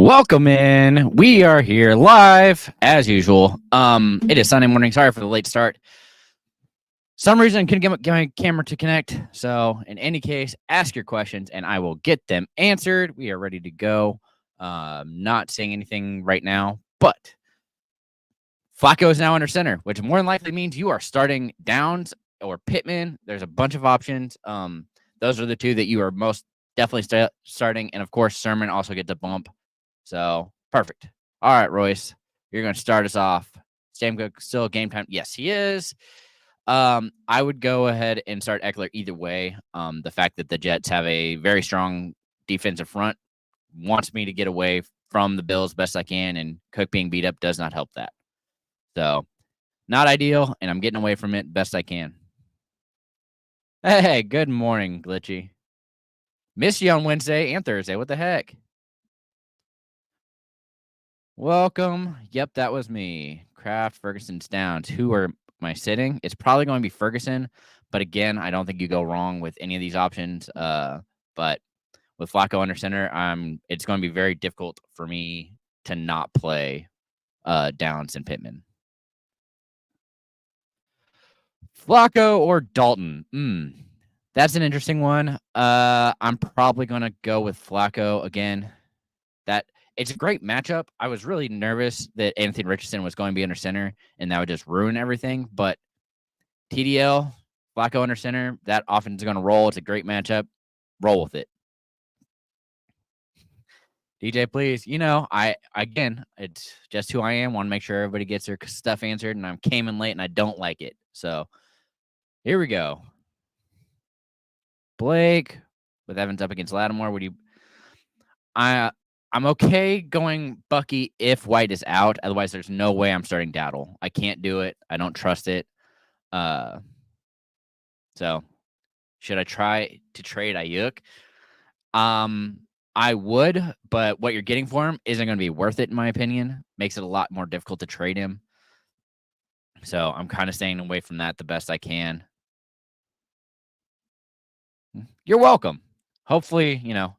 Welcome in. We are here live as usual. It is Sunday morning. Sorry for the late start. Some reason I couldn't get my camera to connect. So in any case, ask your questions and I will get them answered. We are ready to go. Not saying anything right now, but Flacco is now under center, which more than likely means you are starting Downs or Pittman. There's a bunch of options. Those are the two that you are most definitely starting. And of course, Sermon also gets a bump. So perfect. All right, Royce, you're going to start us off. Sam Cook still game time. Yes, he is. I would go ahead and start Eckler either way. The fact that the Jets have a very strong defensive front wants me to get away from the Bills best I can, and Cook being beat up does not help that. So not ideal, and I'm getting away from it best I can. Hey, good morning, Glitchy. Missed you on Wednesday and Thursday. What the heck? Welcome. Yep, that was me. Kraft, Ferguson's Downs. Who am I sitting? It's probably going to be Ferguson, but again, I don't think you go wrong with any of these options. But with Flacco under center, it's going to be very difficult for me to not play Downs and Pittman. Flacco or Dalton? That's an interesting one. I'm probably going to go with Flacco again. It's a great matchup. I was really nervous that Anthony Richardson was going to be under center, and that would just ruin everything. But TDL, Flacco under center, that offense is going to roll. It's a great matchup. Roll with it. DJ, please. It's just who I am. Want to make sure everybody gets their stuff answered, and I came in late, and I don't like it. So here we go. Blake with Evans up against Lattimore. I'm okay going Bucky if White is out. Otherwise, there's no way I'm starting Dowdle. I can't do it. I don't trust it. So should I try to trade Ayuk? I would, but what you're getting for him isn't going to be worth it, in my opinion. Makes it a lot more difficult to trade him. So I'm kind of staying away from that the best I can. You're welcome. Hopefully,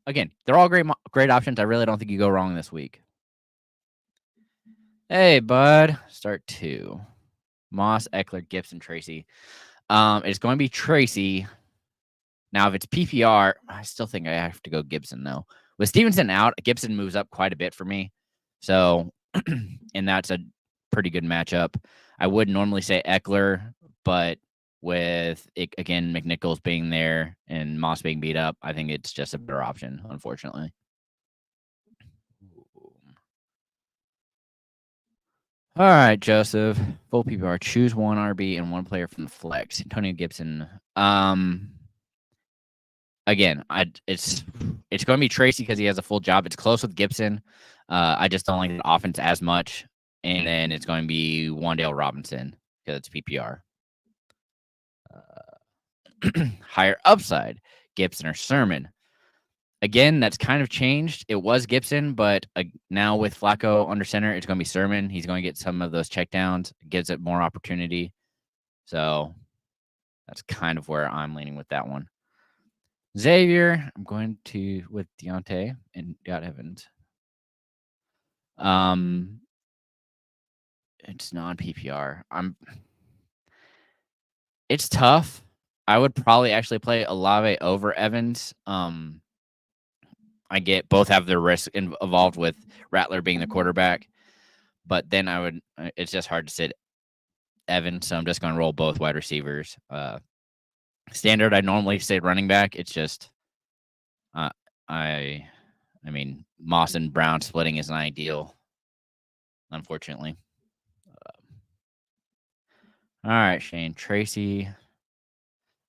again, they're all great options. I really don't think you go wrong this week. Hey, bud. Start 2. Moss, Eckler, Gibson, Tracy. It's going to be Tracy. Now, if it's PPR, I still think I have to go Gibson, though. With Stevenson out, Gibson moves up quite a bit for me. So, and that's a pretty good matchup. I would normally say Eckler, but with, again, McNichols being there and Moss being beat up, I think it's just a better option, unfortunately. All right, Joseph. Full PPR. Choose one RB and one player from the flex. Antonio Gibson. Again, it's going to be Tracy because he has a full job. It's close with Gibson. I just don't like the offense as much. And then it's going to be Wan'Dale Robinson because it's PPR. Higher upside, Gibson or Sermon. Again, that's kind of changed. It was Gibson, but now with Flacco under center, it's going to be Sermon. He's going to get some of those checkdowns, gives it more opportunity. So that's kind of where I'm leaning with that one. Xavier, I'm going to with Deontay and got Evans. It's non-PPR. It's tough. I would probably actually play Olave over Evans. I get both have their risk involved with Rattler being the quarterback, but then it's just hard to sit Evans, so I'm just going to roll both wide receivers. Standard, I normally say running back. It's just, I mean, Moss and Brown splitting isn't ideal, unfortunately. All right, Shane. Tracy.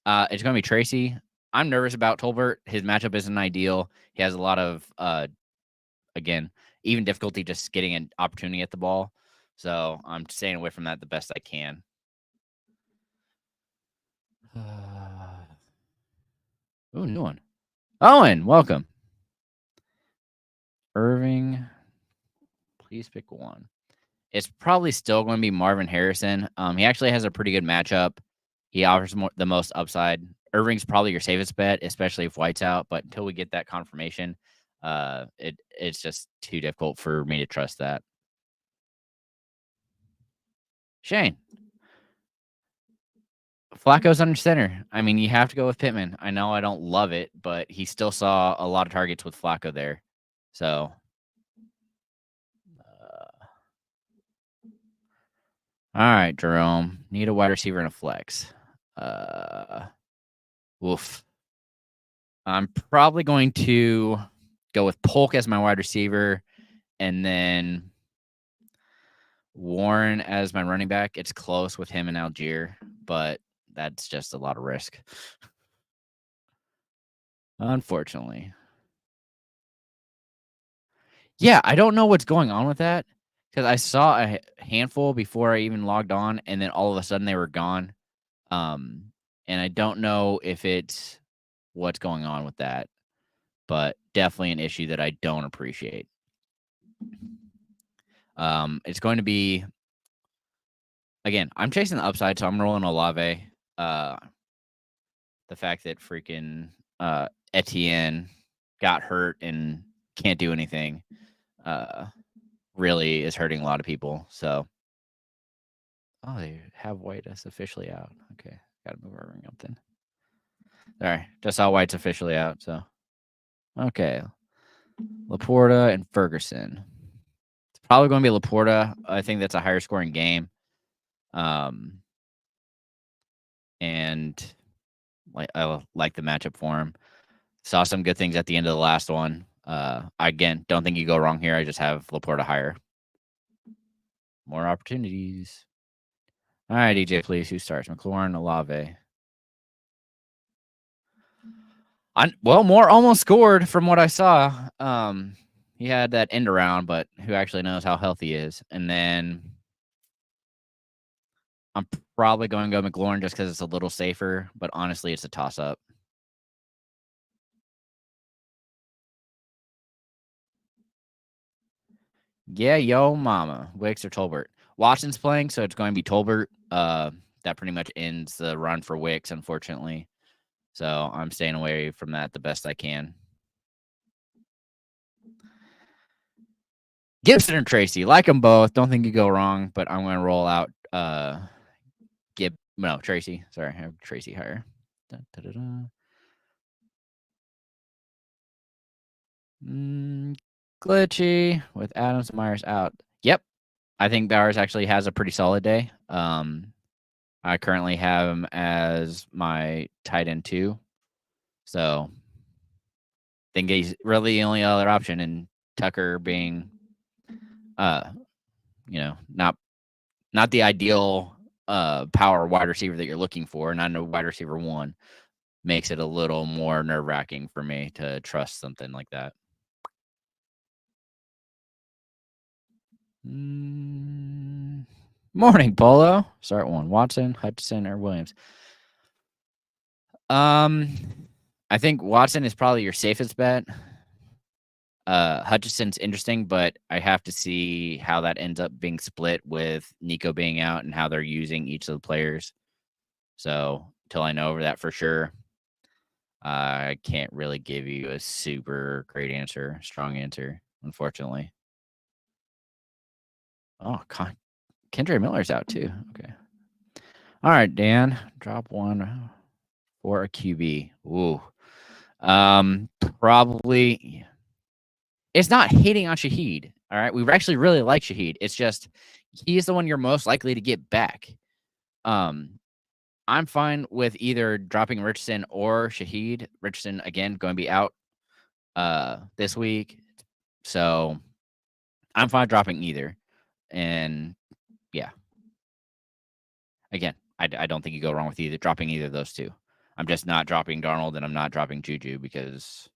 It's going to be Tracy. I'm nervous about Tolbert. His matchup isn't ideal. He has a lot of, again, even difficulty just getting an opportunity at the ball. So I'm staying away from that the best I can. Ooh, new one. Owen, welcome. Irving, please pick one. It's probably still going to be Marvin Harrison. He actually has a pretty good matchup. He offers the most upside. Irving's probably your safest bet, especially if White's out. But until we get that confirmation, It's just too difficult for me to trust that. Shane. Flacco's under center. I mean, you have to go with Pittman. I know I don't love it, but he still saw a lot of targets with Flacco there. So, all right, Jerome. Need a wide receiver and a flex. Woof. I'm probably going to go with Polk as my wide receiver and then Warren as my running back. It's close with him and Algier, but that's just a lot of risk. Unfortunately. Yeah, I don't know what's going on with that because I saw a handful before I even logged on, and then all of a sudden they were gone. And I don't know if it's what's going on with that, but definitely an issue that I don't appreciate. It's going to be, again, I'm chasing the upside, so I'm rolling Olave. The fact that freaking Etienne got hurt and can't do anything really is hurting a lot of people. So, oh, they have White as officially out. Okay, got to move our ring up then. All right, just saw White's officially out. So, okay, Laporta and Ferguson. It's probably going to be Laporta. I think that's a higher scoring game. And I like the matchup for him. Saw some good things at the end of the last one. Again, don't think you go wrong here. I just have Laporta higher. More opportunities. All right, EJ, please. Who starts? McLaurin, Olave. Moore almost scored from what I saw. He had that end around, but who actually knows how healthy he is? And then I'm probably going to go McLaurin just because it's a little safer, but honestly, it's a toss-up. Yeah, yo, mama. Wicks or Tolbert. Watson's playing, so it's going to be Tolbert. That pretty much ends the run for Wicks, unfortunately. So I'm staying away from that the best I can. Gibson and Tracy, like them both. Don't think you go wrong, but I'm going to roll out Tracy. Sorry, I have Tracy higher. Glitchy with Adams and Myers out. Yep. I think Bowers actually has a pretty solid day. I currently have him as my tight end 2. So I think he's really the only other option, and Tucker being not the ideal power wide receiver that you're looking for, not a wide receiver 1, makes it a little more nerve-wracking for me to trust something like that. Morning, Polo. Start one. Watson, Hutchinson, or Williams. I think Watson is probably your safest bet. Hutchinson's interesting, but I have to see how that ends up being split with Nico being out and how they're using each of the players. So until I know over that for sure, I can't really give you a super great answer, strong answer, unfortunately. Oh, Kendra Miller's out too. Okay. All right, Dan, drop one for a QB. Ooh. Probably. It's not hating on Shaheed. All right. We actually really like Shaheed. It's just he's the one you're most likely to get back. I'm fine with either dropping Richardson or Shaheed. Richardson, again, going to be out this week. So I'm fine dropping either. And yeah. Again, I don't think you go wrong with dropping either of those two. I'm just not dropping Darnold and I'm not dropping Juju because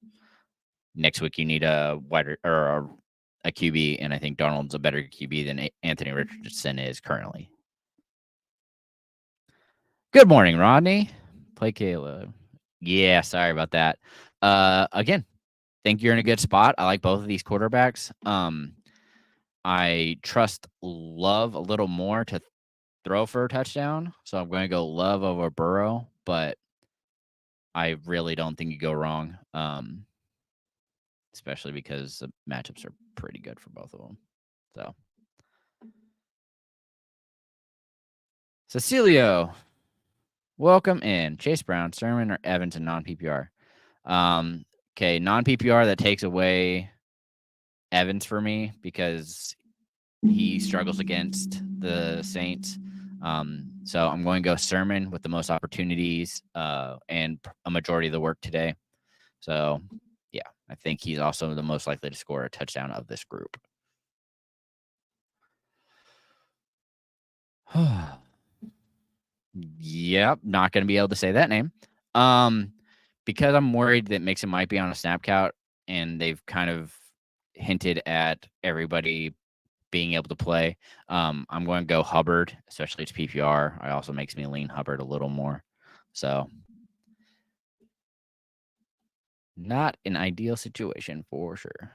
next week you need a wider or a QB, and I think Darnold's a better QB than Anthony Richardson is currently. Good morning, Rodney. Play Caleb. Yeah, sorry about that. Again, think you're in a good spot. I like both of these quarterbacks. I trust Love a little more to throw for a touchdown, so I'm going to go Love over Burrow, but I really don't think you go wrong. especially because the matchups are pretty good for both of them. So, Cecilio, welcome in. Chase Brown, Sermon, or Evans in non-PPR? Okay, non-PPR, that takes away Evans for me because he struggles against the Saints. So I'm going to go Sermon with the most opportunities and a majority of the work today. So, yeah, I think he's also the most likely to score a touchdown of this group. Yep, not going to be able to say that name. Because I'm worried that Mixon might be on a snap count, and they've kind of hinted at everybody being able to play. I'm going to go Hubbard, especially to PPR. It also makes me lean Hubbard a little more. So, not an ideal situation for sure.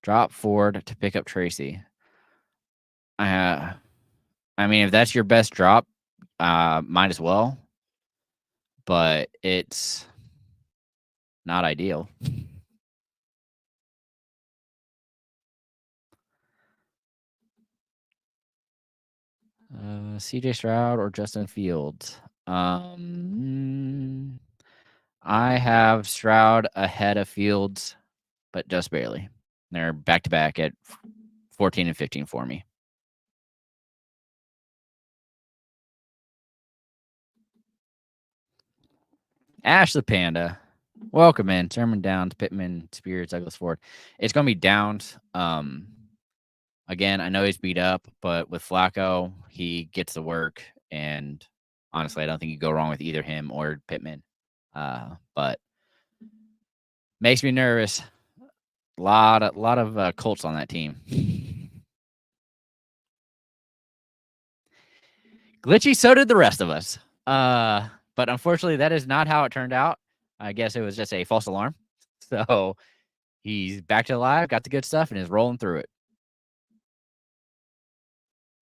Drop Ford to pick up Tracy. I mean, if that's your best drop, might as well. But it's not ideal. CJ Stroud or Justin Fields? I have Stroud ahead of Fields, but just barely. They're back-to-back at 14 and 15 for me. Ash the Panda, welcome in. Sermon Downs, Pittman, Spears, Douglas Ford. It's going to be Downs. Again, I know he's beat up, but with Flacco, he gets the work. And honestly, I don't think you go wrong with either him or Pittman. But makes me nervous. A lot of Colts on that team. Glitchy, so did the rest of us. But unfortunately, that is not how it turned out. I guess it was just a false alarm. So he's back to live, got the good stuff, and is rolling through it.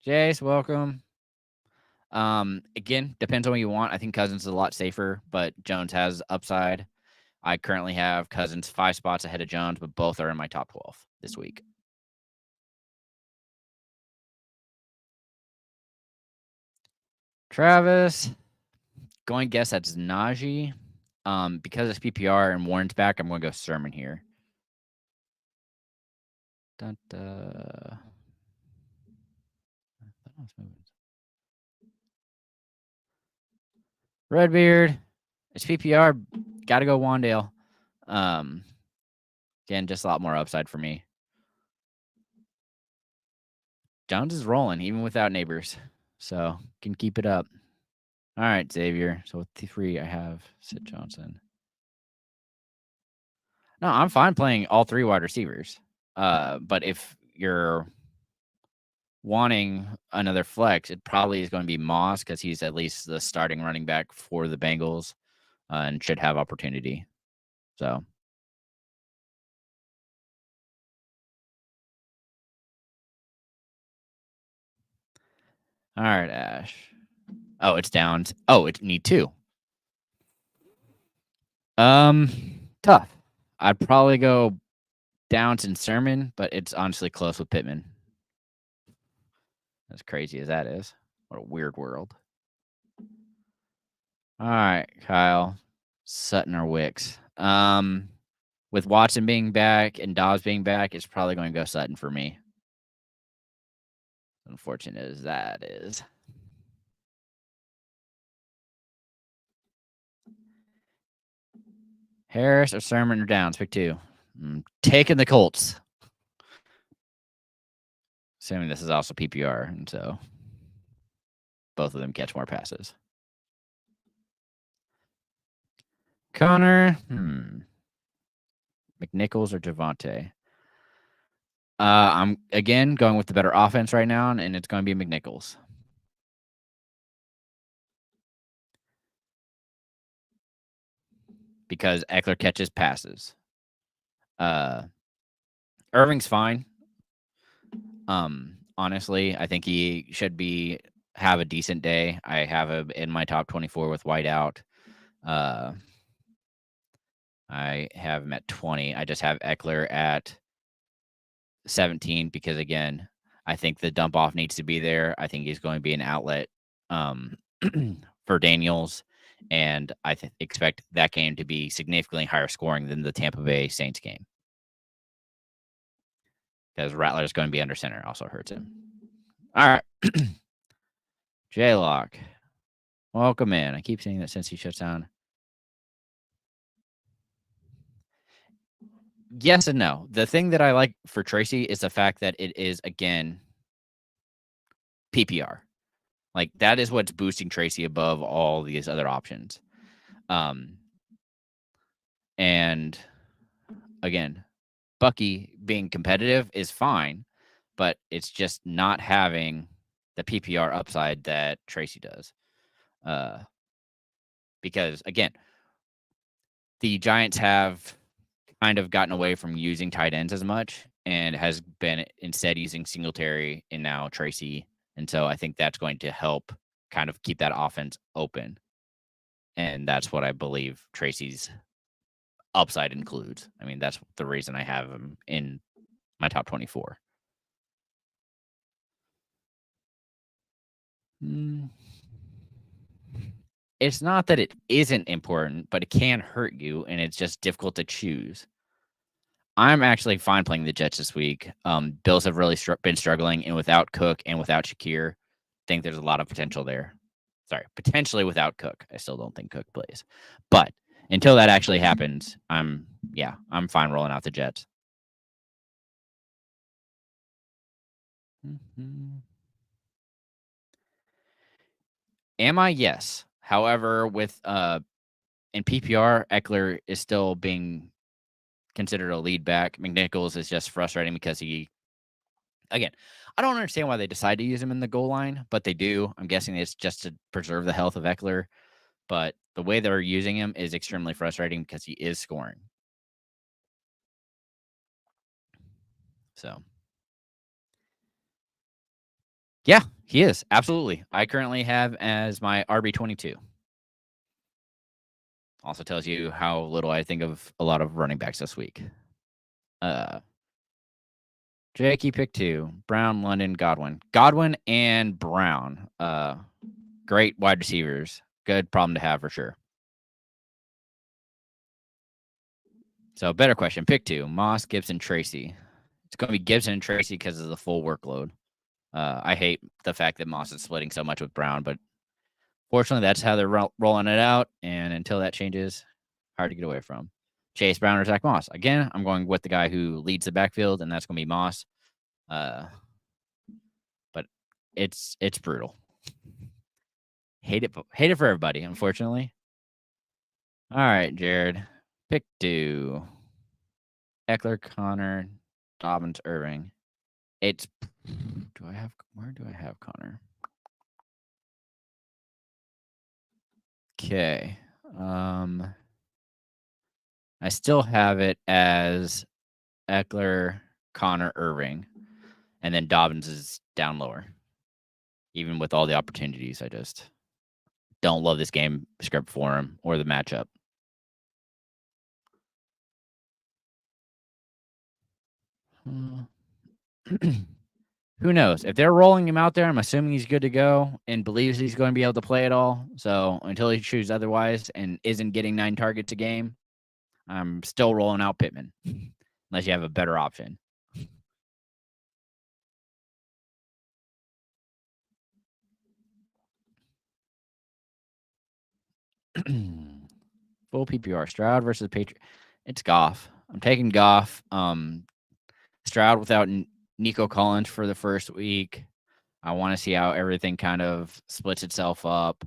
Jace, welcome. Again, depends on what you want. I think Cousins is a lot safer, but Jones has upside. I currently have Cousins 5 spots ahead of Jones, but both are in my top 12 this week. Travis, going to guess that's Najee. Because it's PPR and Warren's back, I'm going to go Sermon here. Dun, dun. Redbeard, it's PPR. Got to go Wandale. Again, just a lot more upside for me. Jones is rolling even without neighbors, so can keep it up. All right, Xavier. So with the 3, I have Sid Johnson. No, I'm fine playing all 3 wide receivers. But if you're wanting another flex, it probably is going to be Moss because he's at least the starting running back for the Bengals and should have opportunity. So. All right, Ash. Oh, it's down. Oh, it need 2. Tough. I'd probably go Downs and Sermon, but it's honestly close with Pittman. As crazy as that is. What a weird world. All right, Kyle. Sutton or Wicks. With Watson being back and Dobbs being back, it's probably going to go Sutton for me. Unfortunate as that is. Harris or Sermon or Downs? Pick 2. Taking the Colts. Assuming this is also PPR, and so both of them catch more passes. Connor, McNichols or Javonte? I'm again going with the better offense right now, and it's going to be McNichols. Because Eckler catches passes. Irving's fine. Honestly, I think he should have a decent day. I have him in my top 24 with White out. I have him at 20. I just have Eckler at 17 because, again, I think the dump off needs to be there. I think he's going to be an outlet for Daniels, and I expect that game to be significantly higher scoring than the Tampa Bay Saints game because Rattler is going to be under center. Also hurts him. All right. J-Lock, welcome in. I keep saying that since he shuts down. Yes and no. The thing that I like for Tracy is the fact that it is, again, PPR. Like, that is what's boosting Tracy above all these other options. And again, Bucky being competitive is fine, but it's just not having the PPR upside that Tracy does. Because, again, the Giants have kind of gotten away from using tight ends as much and has been instead using Singletary and now Tracy. And so I think that's going to help kind of keep that offense open. And that's what I believe Tracy's upside includes. I mean, that's the reason I have him in my top 24. It's not that it isn't important, but it can hurt you, and it's just difficult to choose. I'm actually fine playing the Jets this week. Bills have really been struggling, and without Cook and without Shakir, I think there's a lot of potential there. Sorry, potentially without Cook. I still don't think Cook plays. But until that actually happens, I'm fine rolling out the Jets. Am I? Yes. However, with in PPR, Eckler is still being considered a lead back. McNichols is just frustrating because he, again, I don't understand why they decide to use him in the goal line, but they do. I'm guessing it's just to preserve the health of Eckler. But the way they're using him is extremely frustrating because he is scoring. So, yeah, he is. Absolutely. I currently have as my RB22. Also tells you how little I think of a lot of running backs this week. Jakey pick 2. Brown, London, Godwin. Godwin and Brown. Great wide receivers. Good problem to have for sure. So, better question. Pick 2. Moss, Gibson, Tracy. It's going to be Gibson and Tracy because of the full workload. I hate the fact that Moss is splitting so much with Brown, but fortunately, that's how they're rolling it out. And until that changes, hard to get away from. Chase Brown or Zach Moss. Again, I'm going with the guy who leads the backfield, and that's going to be Moss. But it's brutal. Hate it for everybody, unfortunately. All right, Jared. Pick 2. Eckler, Connor, Dobbins, Irving. It's where do I have Connor? Okay. I still have it as Eckler, Connor, Irving, and then Dobbins is down lower. Even with all the opportunities, I just don't love this game script for him or the matchup. Who knows? If they're rolling him out there, I'm assuming he's good to go and believes he's going to be able to play it all. So until he chooses otherwise and isn't getting 9 targets a game, I'm still rolling out Pittman unless you have a better option. Full PPR. Stroud versus Patriot. It's Goff. I'm taking Goff. Stroud without Nico Collins for the first week. I want to see how everything kind of splits itself up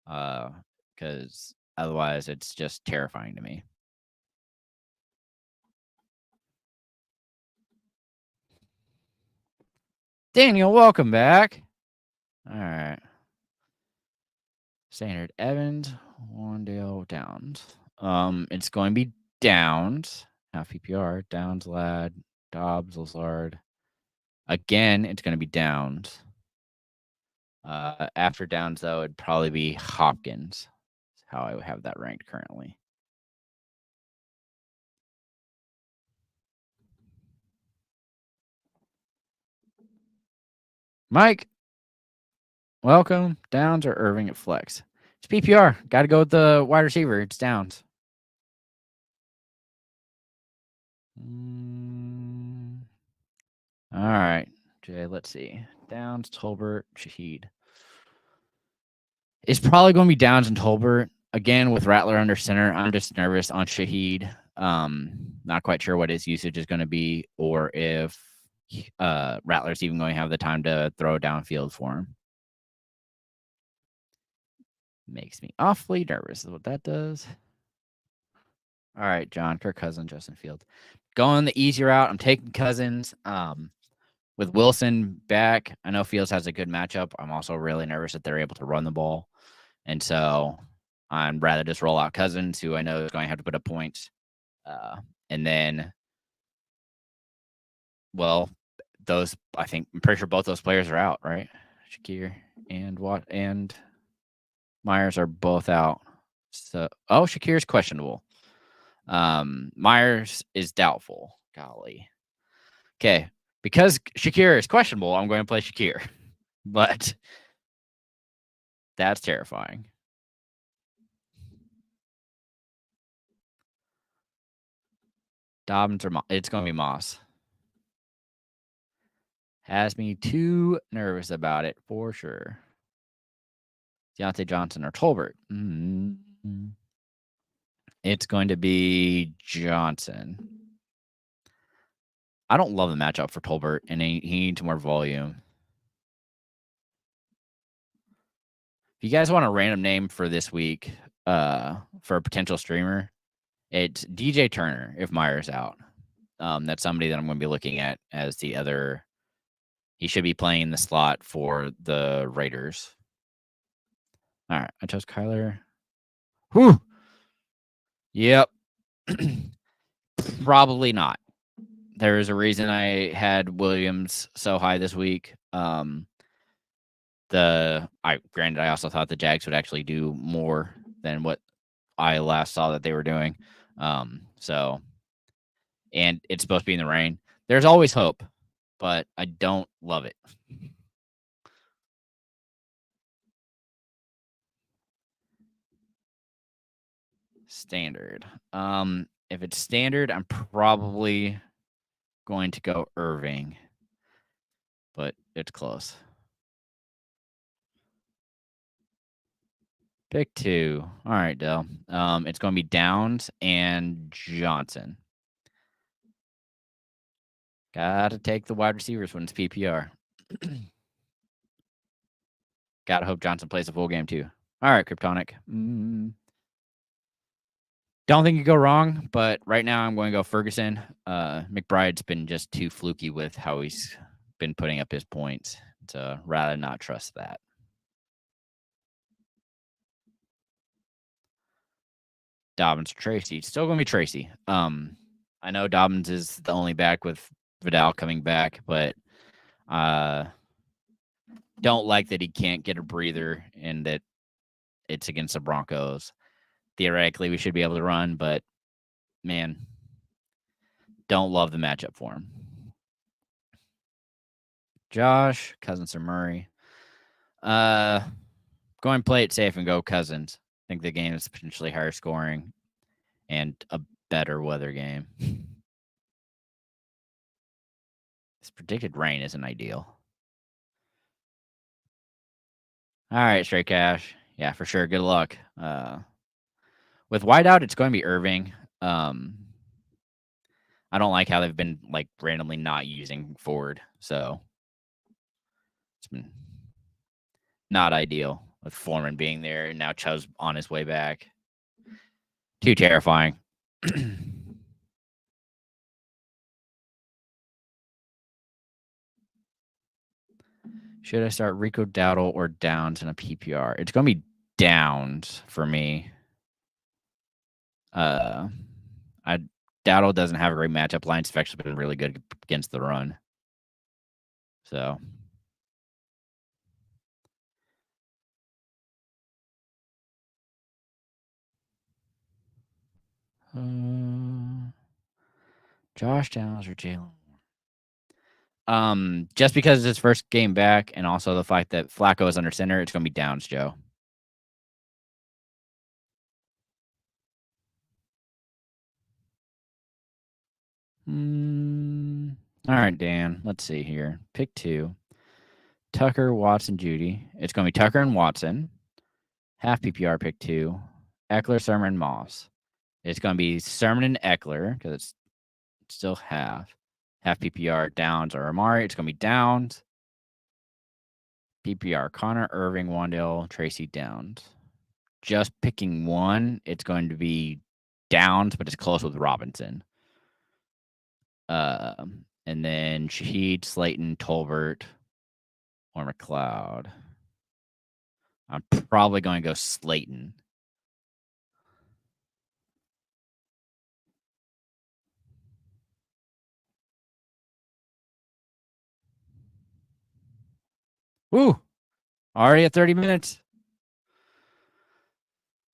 because otherwise it's just terrifying to me. Daniel, welcome back. All right. Standard Evans, Wandale, Downs. It's going to be Downs. Half PPR. Downs, Ladd, Dobbs, Lazard. Again, it's going to be Downs. After Downs, though, it'd probably be Hopkins. That's how I would have that ranked currently. Mike, welcome. Downs or Irving at flex? It's PPR. Got to go with the wide receiver. It's Downs. All right, Jay, let's see. Downs, Tolbert, Shaheed. It's probably going to be Downs and Tolbert. Again, with Rattler under center, I'm just nervous on Shaheed. Not quite sure what his usage is going to be or if Rattler's even going to have the time to throw downfield for him. Makes me awfully nervous is what that does. All right, John, Kirk Cousins, Justin Fields. Going the easy route. I'm taking Cousins. With Wilson back, I know Fields has a good matchup. I'm also really nervous that they're able to run the ball. And so I'd rather just roll out Cousins, who I know is going to have to put up points. And then, well, those, I think, I'm pretty sure both those players are out, right? Shakir and Myers are both out. So, Shakir's questionable. Myers is doubtful. Golly. Okay. Because Shakir is questionable, I'm going to play Shakir. But that's terrifying. Dobbins or it's going to be Moss. Has me too nervous about it for sure. Deontay Johnson or Tolbert. It's going to be Johnson. I don't love the matchup for Tolbert, and he needs more volume. If you guys want a random name for this week, for a potential streamer, it's DJ Turner if Myers out. That's somebody that I'm going to be looking at as the other. He should be playing the slot for the Raiders. All right, I chose Kyler. Whew. Yep. Probably not. There is a reason I had Williams so high this week. Granted, I also thought the Jags would actually do more than what I last saw that they were doing. So, and it's supposed to be in the rain. There's always hope, but I don't love it. Standard. If it's standard, I'm probably going to go Irving, but it's close. Pick 2. All right, Dell. It's going to be Downs and Johnson. Gotta take the wide receivers when it's PPR. Gotta hope Johnson plays a full game too. All right, Kryptonic. Don't think you go wrong, but right now I'm going to go Ferguson. McBride's been just too fluky with how he's been putting up his points, so rather not trust that. Dobbins or Tracy. It's still going to be Tracy. I know Dobbins is the only back with Vidal coming back, but don't like that he can't get a breather and that it's against the Broncos. Theoretically, we should be able to run, but man, don't love the matchup for him. Josh, Cousins or Murray. Go and play it safe and go Cousins. I think the game is potentially higher scoring and a better weather game. This predicted rain isn't ideal. All right, straight cash. Yeah, for sure. Good luck. With wideout, it's going to be Irving. I don't like how they've been like randomly not using Ford, so it's been not ideal with Foreman being there and now Chubb's on his way back. Too terrifying. Should I start Rico Dowdle or Downs in a PPR? It's going to be Downs for me. Dowdle doesn't have a great matchup. Lions have actually been really good against the run. So. Josh Downs or Jalen? Just because it's his first game back, and also the fact that Flacco is under center, it's going to be downs, Joe. All right, Dan. Let's see here. Pick 2. Tucker, Watson, Judy. It's going to be Tucker and Watson. Half PPR pick 2. Eckler, Sermon, Moss. It's going to be Sermon and Eckler because it's still half. Half PPR Downs or Amari. It's going to be Downs. PPR Connor, Irving, Wandale, Tracy, Downs. Just picking one, it's going to be Downs, but it's close with Robinson. And then Shaheed, Slayton, Tolbert, or McLeod. I'm probably going to go Slayton. Woo! Already at 30 minutes.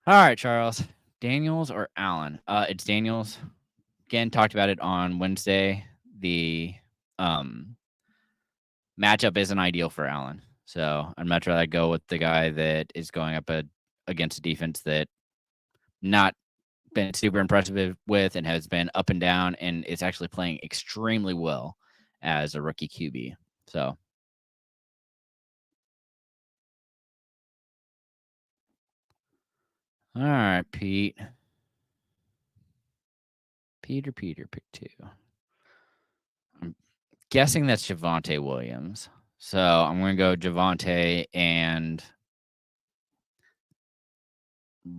All right, Charles. Daniels or Allen? It's Daniels. Again, talked about it on Wednesday. The matchup isn't ideal for Allen. So I'd much rather go with the guy that is going up against a defense that not been super impressive with and has been up and down and is actually playing extremely well as a rookie QB. So all right, Peter, pick 2. I'm guessing that's Javonte Williams. So I'm going to go Javonte and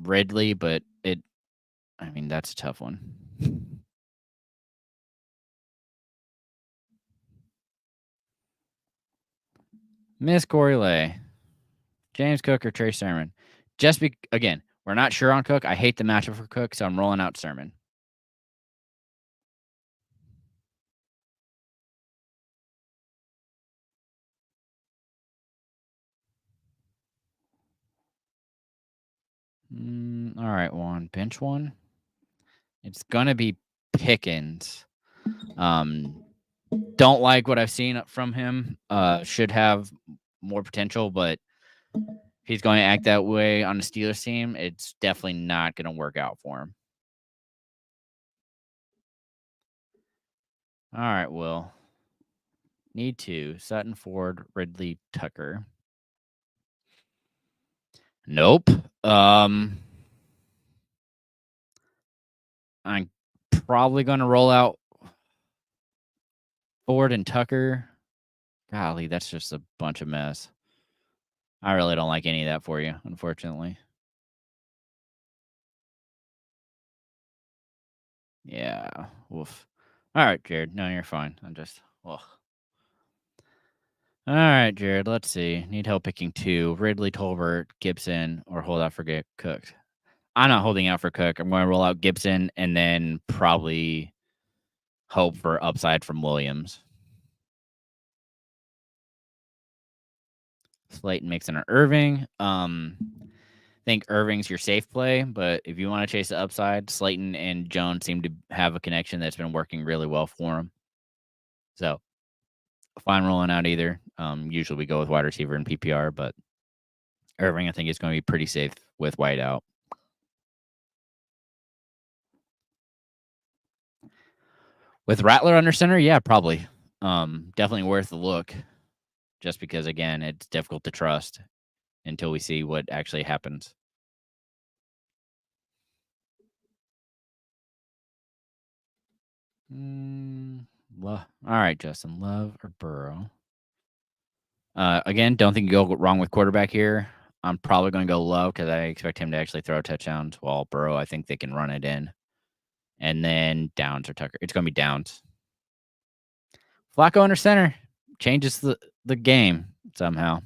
Ridley, but that's a tough one. Miss Corey Lay, James Cook, or Trey Sermon. Again, we're not sure on Cook. I hate the matchup for Cook, so I'm rolling out Sermon. All right, one. Bench one. It's going to be Pickens. Don't like what I've seen from him. Should have more potential, but if he's going to act that way on the Steelers team, it's definitely not going to work out for him. All right, Will. Need 2. Sutton, Ford, Ridley, Tucker. Nope. I'm probably going to roll out Ford and Tucker. Golly, that's just a bunch of mess. I really don't like any of that for you, unfortunately. Yeah. Woof. All right, Jared. No, you're fine. I'm just. Ugh. All right, Jared. Let's see. Need help picking 2. Ridley, Tolbert, Gibson, or hold out for Cook. I'm not holding out for Cook. I'm going to roll out Gibson and then probably hope for upside from Williams. Slayton, Mixon, or Irving. I think Irving's your safe play, but if you want to chase the upside, Slayton and Jones seem to have a connection that's been working really well for him. So, fine rolling out either. Usually we go with wide receiver and PPR, but Irving, I think, is going to be pretty safe with White out. With Rattler under center, yeah, probably. Definitely worth the look. Just because, again, it's difficult to trust until we see what actually happens. All right, Justin. Love or Burrow? Again, don't think you go wrong with quarterback here. I'm probably going to go Love because I expect him to actually throw touchdowns, while Burrow, I think they can run it in. And then Downs or Tucker. It's going to be Downs. Flacco under center changes the game somehow.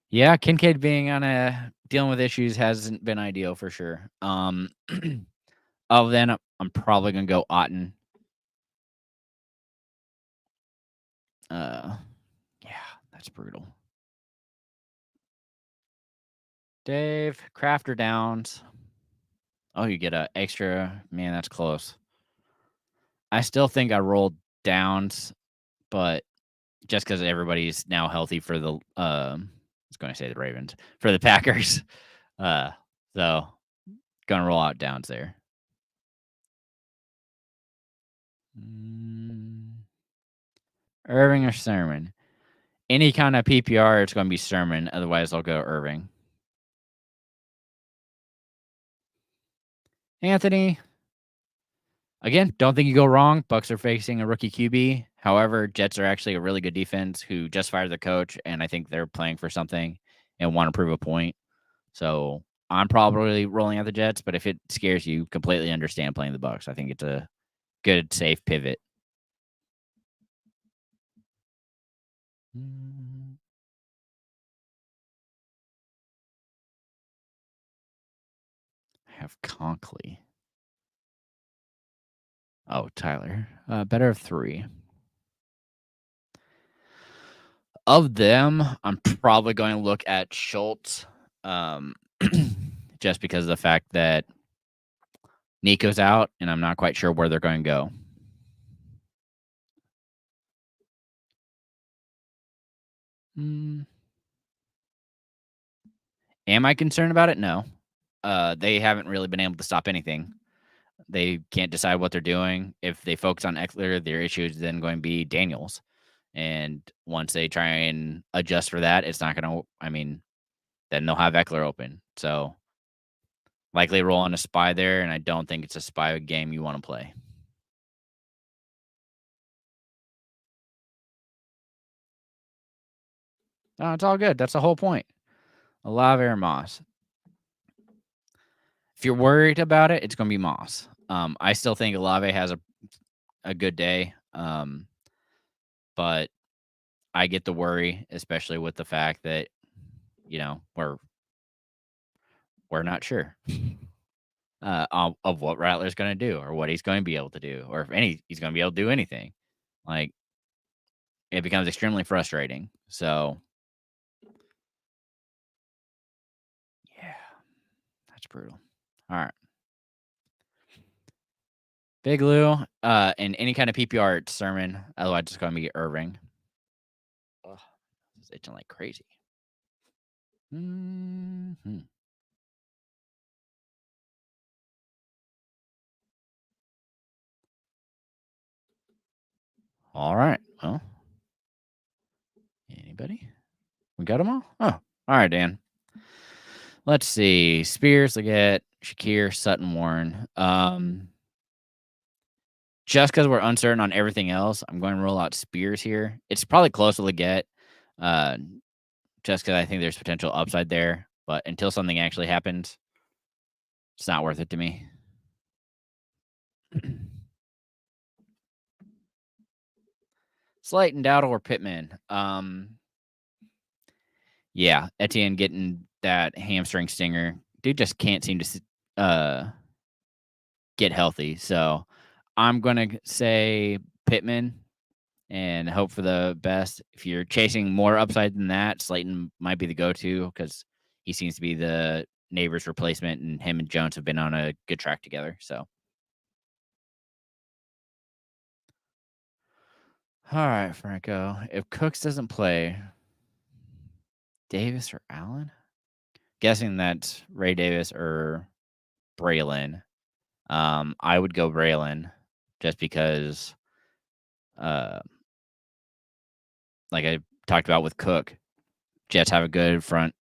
Yeah, Kincaid being on dealing with issues hasn't been ideal for sure. Other than I'm probably gonna go Otten. Yeah, that's brutal. Dave, Crafter Downs. Oh, you get a extra. Man, that's close. I still think I rolled downs, but just because everybody's now healthy for the I was going to say the Ravens for the Packers. So gonna roll out downs there. Irving or Sermon? Any kind of PPR, it's going to be Sermon. Otherwise, I'll go Irving. Anthony. Again, don't think you go wrong. Bucks are facing a rookie QB. However, Jets are actually a really good defense who just fired the coach, and I think they're playing for something and want to prove a point. So I'm probably rolling out the Jets, but if it scares you, completely understand playing the Bucks. I think it's a good, safe pivot. I have Conkley. Oh, Tyler. Better of 3. Of them, I'm probably going to look at Schultz, just because of the fact that Nico's out, and I'm not quite sure where they're going to go. Am I concerned about it? No. They haven't really been able to stop anything. They can't decide what they're doing. If they focus on Eckler, their issue is then going to be Daniels. And once they try and adjust for that, it's not going to, then they'll have Eckler open. So likely roll on a spy there, and I don't think it's a spy game you want to play. No, it's all good. That's the whole point. Olave or Moss. If you're worried about it, it's going to be Moss. I still think Olave has a good day, but I get the worry, especially with the fact that we're not sure of what Rattler's going to do or what he's going to be able to do, or if he's going to be able to do anything. Like, it becomes extremely frustrating. So, yeah, that's brutal. All right. Big Lou, in any kind of PPR, it's Sermon. Otherwise, it's going to be Irving. Ugh, it's itching like crazy. All right. Well, anybody? We got them all? Oh, all right, Dan. Let's see. Spears, Leggett, Shakir, Sutton, Warren. Just because we're uncertain on everything else, I'm going to roll out Spears here. It's probably close to Leggett, just because I think there's potential upside there. But until something actually happens, it's not worth it to me. Slayton, Dowdle, or Pittman. Yeah, Etienne getting that hamstring stinger. Dude just can't seem to get healthy. So I'm going to say Pittman and hope for the best. If you're chasing more upside than that, Slayton might be the go-to because he seems to be the Neighbors replacement, and him and Jones have been on a good track together. So, all right, Franco. If Cooks doesn't play, Davis or Allen? Guessing that's Ray Davis or Braylon. I would go Braylon just because, like I talked about with Cook, Jets have a good front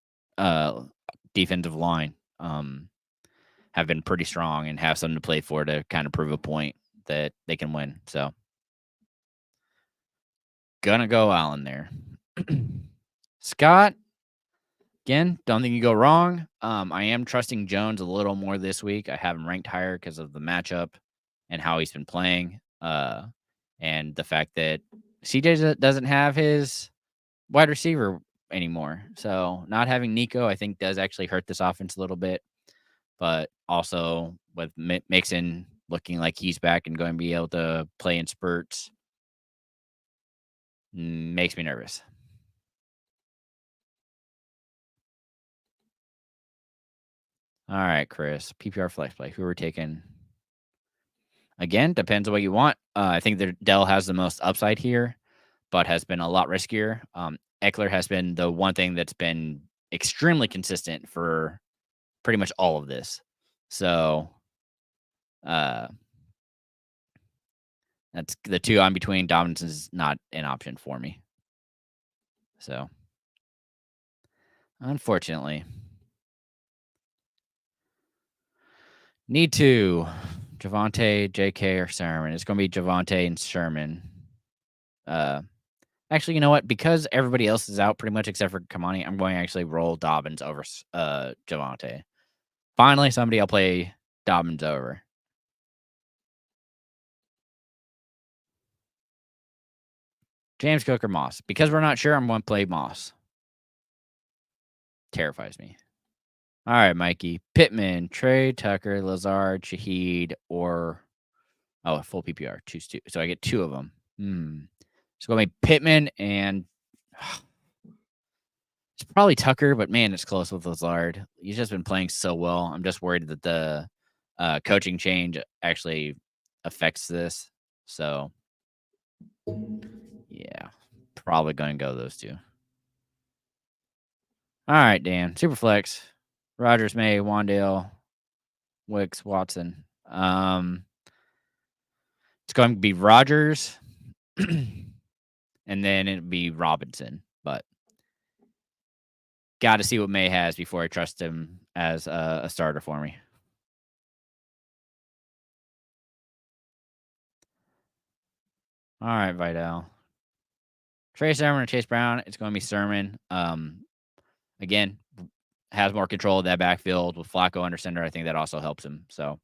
defensive line. Have been pretty strong and have something to play for to kind of prove a point that they can win. So, gonna go Allen there. Scott, again, don't think you go wrong. I am trusting Jones a little more this week. I have him ranked higher because of the matchup and how he's been playing. And the fact that CJ doesn't have his wide receiver anymore. So not having Nico, I think, does actually hurt this offense a little bit. But also with Mixon looking like he's back and going to be able to play in spurts, makes me nervous. All right, Chris. PPR flex play. Who we're taking? Again, depends on what you want. I think that Dell has the most upside here, but has been a lot riskier. Eckler has been the one thing that's been extremely consistent for pretty much all of this. So that's the two I'm between. Dominance is not an option for me. So unfortunately, need to Javonte, JK, or Sermon. It's going to be Javonte and Sherman. Actually, you know what? Because everybody else is out pretty much except for Kamani, I'm going to actually roll Dobbins over Javonte. Finally, somebody I'll play Dobbins over. James Cook or Moss. Because we're not sure, I'm going to play Moss. Terrifies me. All right, Mikey. Pittman, Trey, Tucker, Lazard, Shaheed, or... Oh, full PPR. Choose two. So I get two of them. It's going to be Pittman and... It's probably Tucker, but man, it's close with Lazard. He's just been playing so well. I'm just worried that the coaching change actually affects this. So, yeah, probably going to go those two. All right, Dan. Superflex. Rogers, May, Wandale, Wicks, Watson. It's going to be Rogers, and then it'll be Robinson. But got to see what May has before I trust him as a starter for me. All right, Vidal. Trey Sermon or Chase Brown. It's going to be Sermon. Again, has more control of that backfield with Flacco under center. I think that also helps him. So,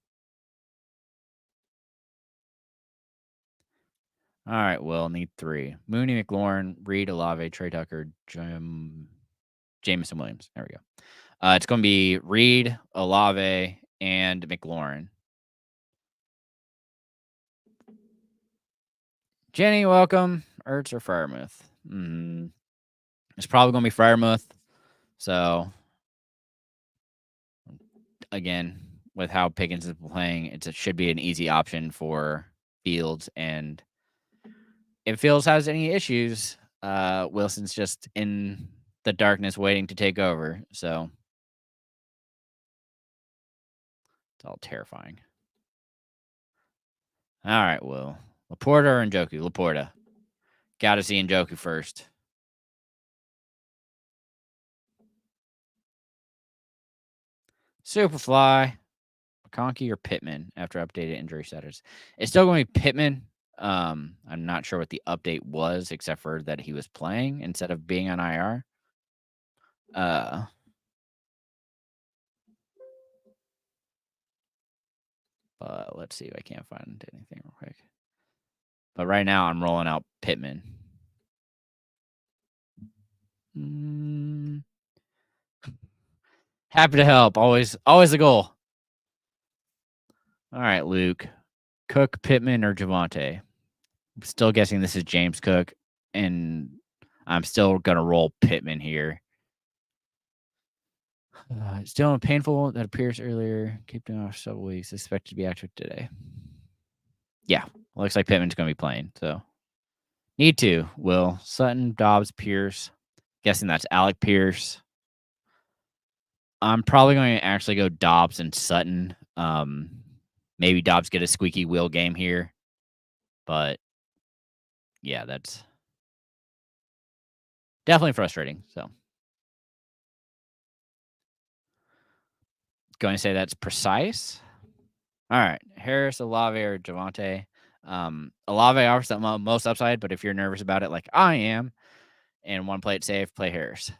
all right, Will need three: Mooney, McLaurin, Reed, Olave, Trey Tucker, Jameson Williams. There we go. It's going to be Reed, Olave, and McLaurin. Jenny, welcome. Ertz or Freiermuth? It's probably going to be Freiermuth. So, again, with how Pickens is playing, it should be an easy option for Fields. And if Fields has any issues, Wilson's just in the darkness waiting to take over. So, it's all terrifying. All right, Will. Laporta or Njoku? Laporta. Got to see Njoku first. Superfly, McConkey, or Pittman after updated injury status. It's still going to be Pittman. I'm not sure what the update was, except for that he was playing instead of being on IR. But let's see if I can't find anything real quick. But right now, I'm rolling out Pittman. Happy to help. Always the goal. All right, Luke. Cook, Pittman, or Javonte? I'm still guessing this is James Cook, and I'm still going to roll Pittman here. Still painful that appears earlier. Keep doing off several weeks. Expected to be active today. Yeah, looks like Pittman's going to be playing. So need to. Will Sutton, Dobbs, Pierce. Guessing that's Alec Pierce. I'm probably going to actually go Dobbs and Sutton. Maybe Dobbs get a squeaky wheel game here, but yeah, that's definitely frustrating. So, going to say that's precise. All right, Harris, Olave, or Javonte. Olave offers the most upside, but if you're nervous about it, like I am, and want to play it safe, play Harris.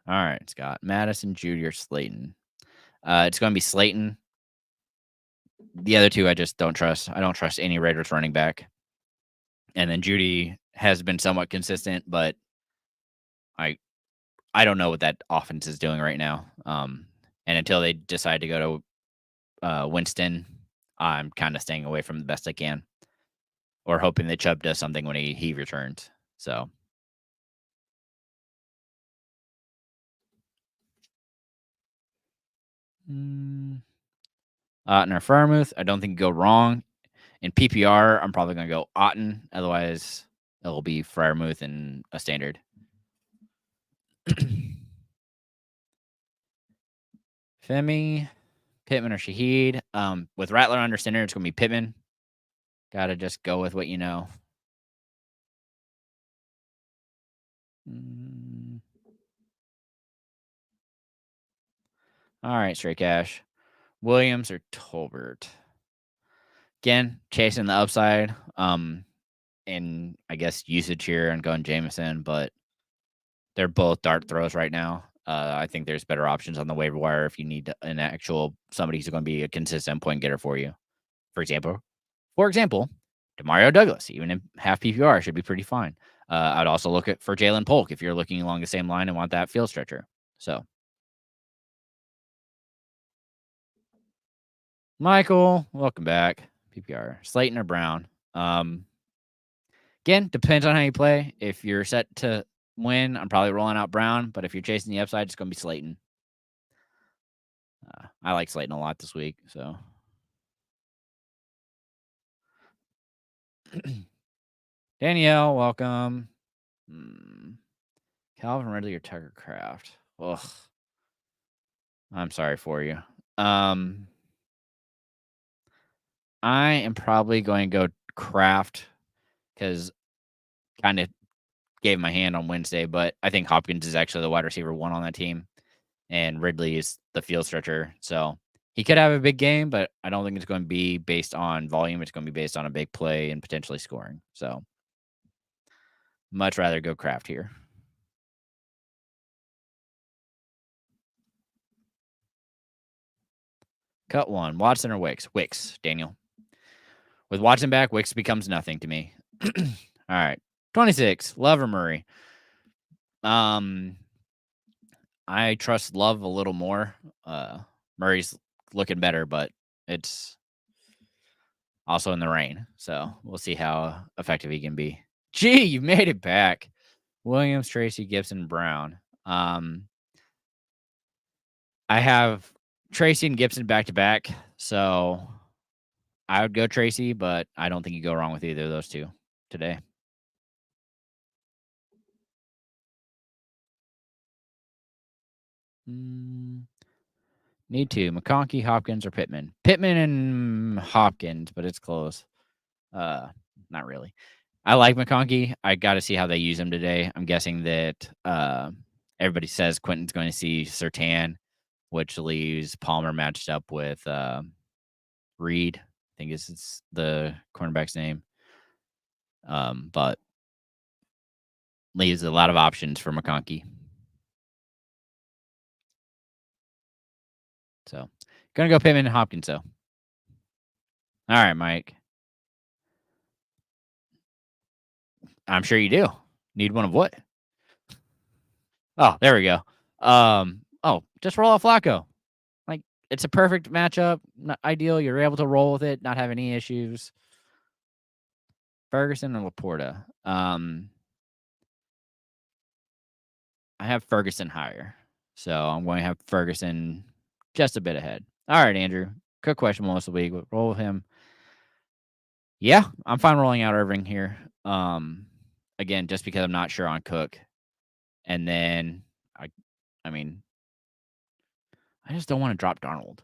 All right, Scott. Madison, Judy, or Slayton. It's going to be Slayton. The other two I just don't trust. I don't trust any Raiders running back. And then Judy has been somewhat consistent, but I don't know what that offense is doing right now. And until they decide to go to Winston, I'm kind of staying away from the best I can. or hoping that Chubb does something when he returns. So. Otten or Farmouth, I don't think you go wrong. In PPR, I'm probably going to go Otten. Otherwise, it'll be Friarmouth and a standard. Femi, Pittman, or Shaheed. With Rattler under center, it's going to be Pittman. Got to just go with what you know. All right, straight cash. Williams or Tolbert. Again, chasing the upside. And I guess usage here and going Jameson, but they're both dart throws right now. I think there's better options on the waiver wire if you need an actual somebody who's going to be a consistent point getter for you. For example, Demario Douglas, even in half PPR, should be pretty fine. I'd also look for Jalen Polk if you're looking along the same line and want that field stretcher. So, Michael, welcome back. PPR, Slayton or Brown. Again, depends on how you play. If you're set to win, I'm probably rolling out Brown, but if you're chasing the upside, it's going to be Slayton. I like Slayton a lot this week, so. Danielle, welcome. Calvin Ridley or Tucker Craft. Ugh. I'm sorry for you. I am probably going to go Craft because kind of gave my hand on Wednesday, but I think Hopkins is actually the wide receiver 1 on that team, and Ridley is the field stretcher. So he could have a big game, but I don't think it's going to be based on volume. It's going to be based on a big play and potentially scoring. So much rather go Craft here. Cut 1. Watson or Wicks? Wicks, Daniel. With Watson back, Wicks becomes nothing to me. All right. 26. Love or Murray? I trust Love a little more. Murray's looking better, but it's also in the rain. So we'll see how effective he can be. Gee, you made it back. Williams, Tracy, Gibson, Brown. I have Tracy and Gibson back to back, so I would go Tracy, but I don't think you go wrong with either of those two today. Need to. McConkey, Hopkins, or Pittman? Pittman and Hopkins, but it's close. Not really. I like McConkey. I got to see how they use him today. I'm guessing that everybody says Quentin's going to see Surtain, which leaves Palmer matched up with Reed. I think it's the cornerback's name. But leaves a lot of options for McConkey. So, gonna go Pittman and Hopkins, though. All right, Mike. I'm sure you do. Need one of what? Oh, there we go. Just roll off Flacco. Like, it's a perfect matchup. Not ideal. You're able to roll with it, not have any issues. Ferguson and Laporta. I have Ferguson higher. So I'm going to have Ferguson just a bit ahead. All right, Andrew. Good question most of the week. Roll with him. Yeah, I'm fine rolling out Irving here. Again, just because I'm not sure on Cook. And then, I mean, I just don't want to drop Darnold.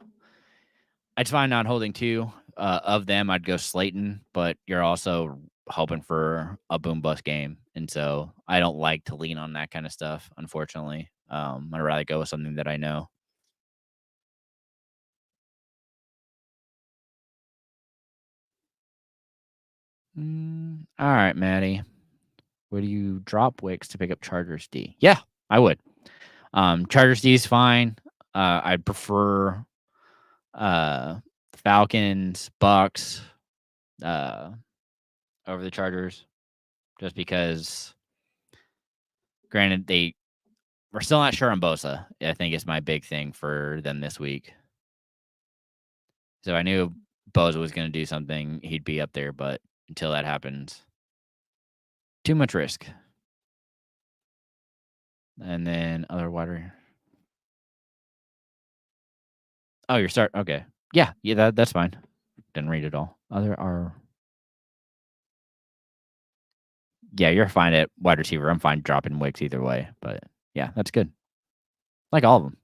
It's fine not holding 2 of them. I'd go Slayton, but you're also hoping for a boom bust game. And so I don't like to lean on that kind of stuff, unfortunately. I'd rather go with something that I know. All right, Maddie. Would you drop Wicks to pick up Chargers D? Yeah, I would. Chargers D is fine. I'd prefer Falcons, Bucks over the Chargers, just because, granted, we're still not sure on Bosa. I think it's my big thing for them this week. So I knew Bosa was going to do something. He'd be up there, but until that happens. Too much risk. And then other water. Oh, your start. Okay. Yeah, that's fine. Didn't read it all. Other are. Yeah, you're fine at wide receiver. I'm fine dropping Wicks either way. But yeah, that's good. Like all of them.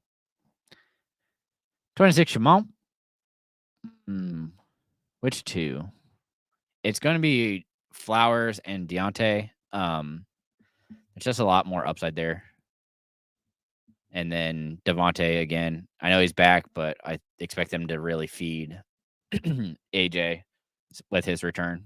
26 Shimon. Which two? It's going to be Flowers and Deontay. It's just a lot more upside there. And then Devontae again. I know he's back, but I expect them to really feed AJ with his return.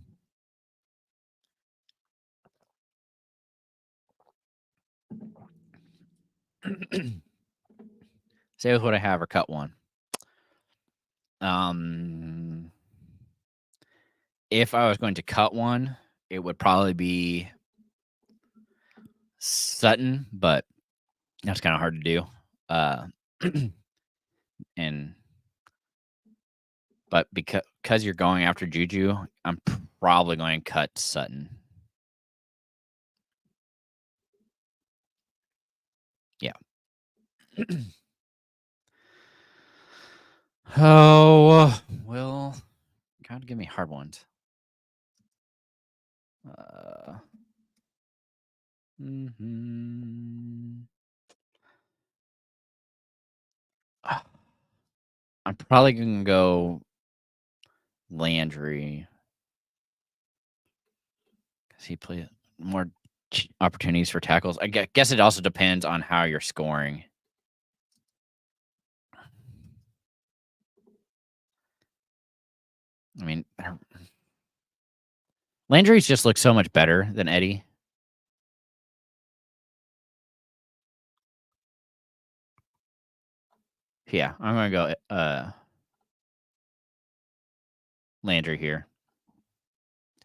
Say with what I have or cut one. If I was going to cut one, it would probably be Sutton, but that's kind of hard to do. But because you're going after Juju, I'm probably going to cut Sutton. Yeah. Oh, well, God, give me hard ones. I'm probably going to go Landry. Because he plays more opportunities for tackles. I guess it also depends on how you're scoring. I mean, Landry's just looks so much better than Eddie. Yeah, I'm going to go Landry here.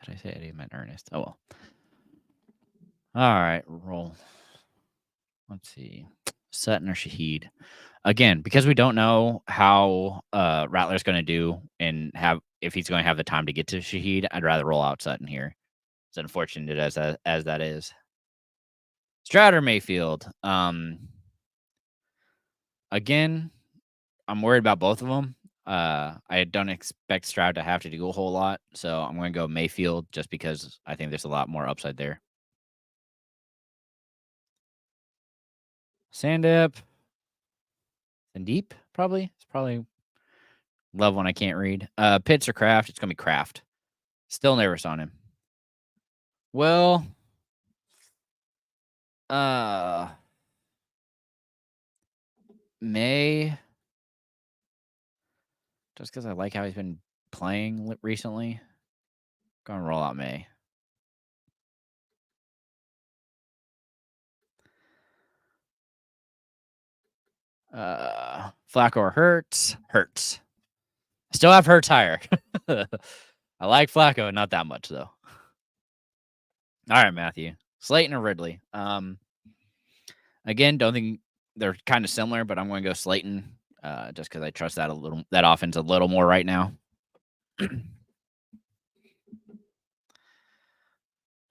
Did I say Eddie? I meant Ernest. Oh, well. All right, roll. Let's see. Sutton or Shaheed. Again, because we don't know how Rattler's going to do and if he's going to have the time to get to Shaheed, I'd rather roll out Sutton here. As unfortunate as that is. Stroud or Mayfield. Again, I'm worried about both of them. I don't expect Stroud to have to do a whole lot, so I'm going to go Mayfield just because I think there's a lot more upside there. Sandeep. Sandeep, probably. It's probably love one I can't read. Pitts or Kraft? It's going to be Kraft. Still nervous on him. Well, May. Just because I like how he's been playing recently. Going to roll out May. Flacco or Hurts? Hurts. I still have Hurts higher. I like Flacco, not that much though. All right, Matthew. Slayton or Ridley? Again, don't think they're kind of similar, but I'm going to go Slayton just because I trust that offense a little more right now. All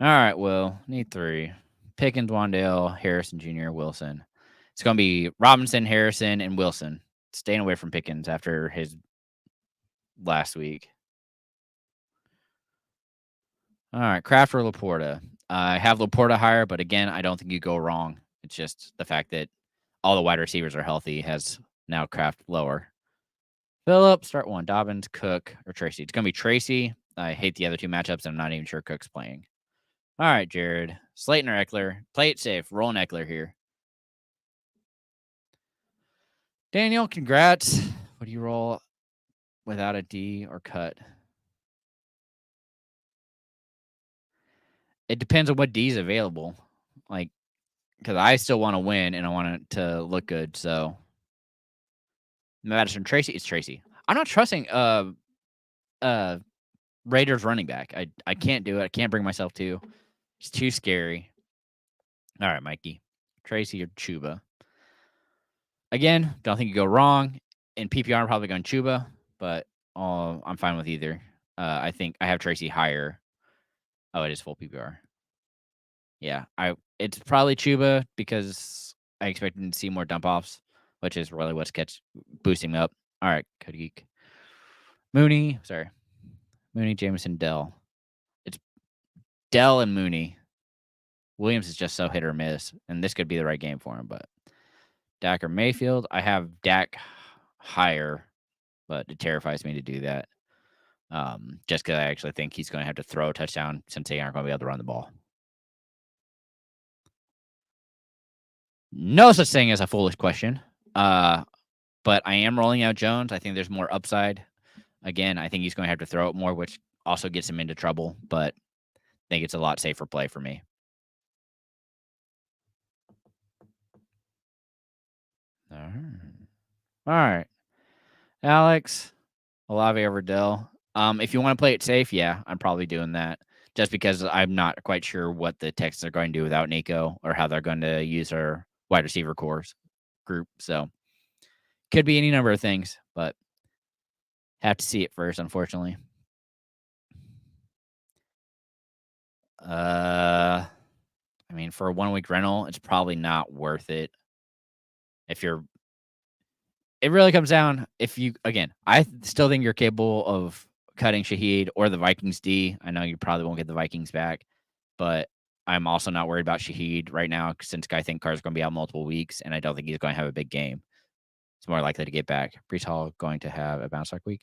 right, well, need 3. Pickens, Wandale, Harrison Jr., Wilson. It's going to be Robinson, Harrison, and Wilson. Staying away from Pickens after his last week. All right, Kraft or Laporta. I have Laporta higher, but again, I don't think you go wrong. It's just the fact that all the wide receivers are healthy has now Kraft lower. Phillip, start 1. Dobbins, Cook, or Tracy. It's going to be Tracy. I hate the other 2 matchups. I'm not even sure Cook's playing. All right, Jared. Slayton or Eckler. Play it safe. Roll an Eckler here. Daniel, congrats. What do you roll without a D or cut? It depends on what D is available. Like, because I still want to win and I want it to look good. So, Madison Tracy is Tracy. I'm not trusting Raiders running back. I can't do it. I can't bring myself to. It's too scary. All right, Mikey. Tracy or Chuba. Again, don't think you go wrong. In PPR, I'm probably going Chuba, but I'm fine with either. I think I have Tracy higher Oh, it is full PPR. Yeah, it's probably Chuba because I expected to see more dump offs, which is really what's boosting me up. All right, Cody Geek. Mooney, Jameson, Dell. It's Dell and Mooney. Williams is just so hit or miss, and this could be the right game for him. But Dak or Mayfield, I have Dak higher, but it terrifies me to do that. Just because I actually think he's going to have to throw a touchdown since they aren't going to be able to run the ball. No such thing as a foolish question. But I am rolling out Jones. I think there's more upside. Again, I think he's going to have to throw it more, which also gets him into trouble, but I think it's a lot safer play for me. All right. Alex, Olave over Dell. If you want to play it safe, yeah, I'm probably doing that. Just because I'm not quite sure what the Texans are going to do without Nico or how they're going to use our wide receiver group. So could be any number of things, but have to see it first, unfortunately. I mean, for a 1 week rental, it's probably not worth it. It really comes down I still think you're capable of cutting Shaheed or the Vikings D. I know you probably won't get the Vikings back, but I'm also not worried about Shaheed right now since I think Carr's going to be out multiple weeks, and I don't think he's going to have a big game. It's more likely to get back. Breece Hall going to have a bounce back week.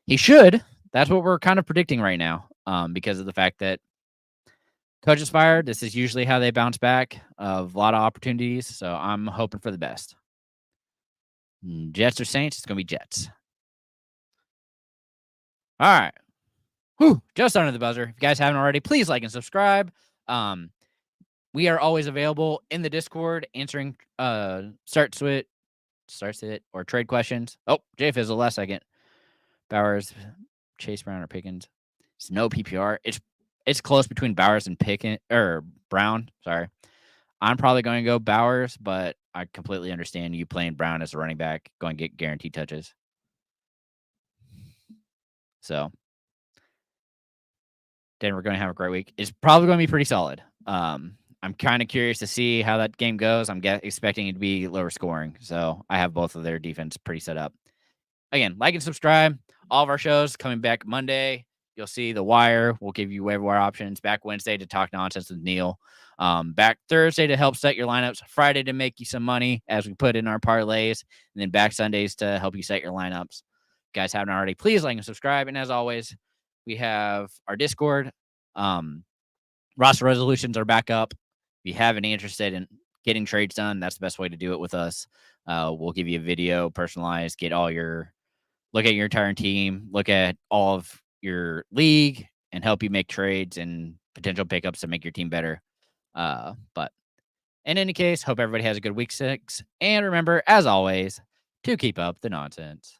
He should. That's what we're kind of predicting right now, because of the fact that coach is fired. This is usually how they bounce back of a lot of opportunities, so I'm hoping for the best. Jets or Saints? It's going to be Jets. All right. Whew, just under the buzzer. If you guys haven't already, please like and subscribe. We are always available in the Discord answering start sit or trade questions. Oh, Jay Fizzle, last second. Bowers, Chase Brown or Pickens. It's no PPR. It's close between Bowers and Brown. Sorry. I'm probably going to go Bowers, but I completely understand you playing Brown as a running back, going to get guaranteed touches. So Denver going to have a great week. It's probably going to be pretty solid. I'm kind of curious to see how that game goes. I'm expecting it to be lower scoring. So I have both of their defense pretty set up. Again, like and subscribe. All of our shows coming back Monday. You'll see The Wire. We'll give you waiver wire options. Back Wednesday to talk nonsense with Neil. Back Thursday to help set your lineups. Friday to make you some money as we put in our parlays. And then back Sundays to help you set your lineups. If you guys haven't already, please like and subscribe. And as always, we have our Discord. Roster resolutions are back up. If you have any interested in getting trades done, that's the best way to do it with us. We'll give you a video, personalized, look at your entire team, look at all of your league, and help you make trades and potential pickups to make your team better. But in any case, hope everybody has a good week 6. And remember, as always, to keep up the nonsense.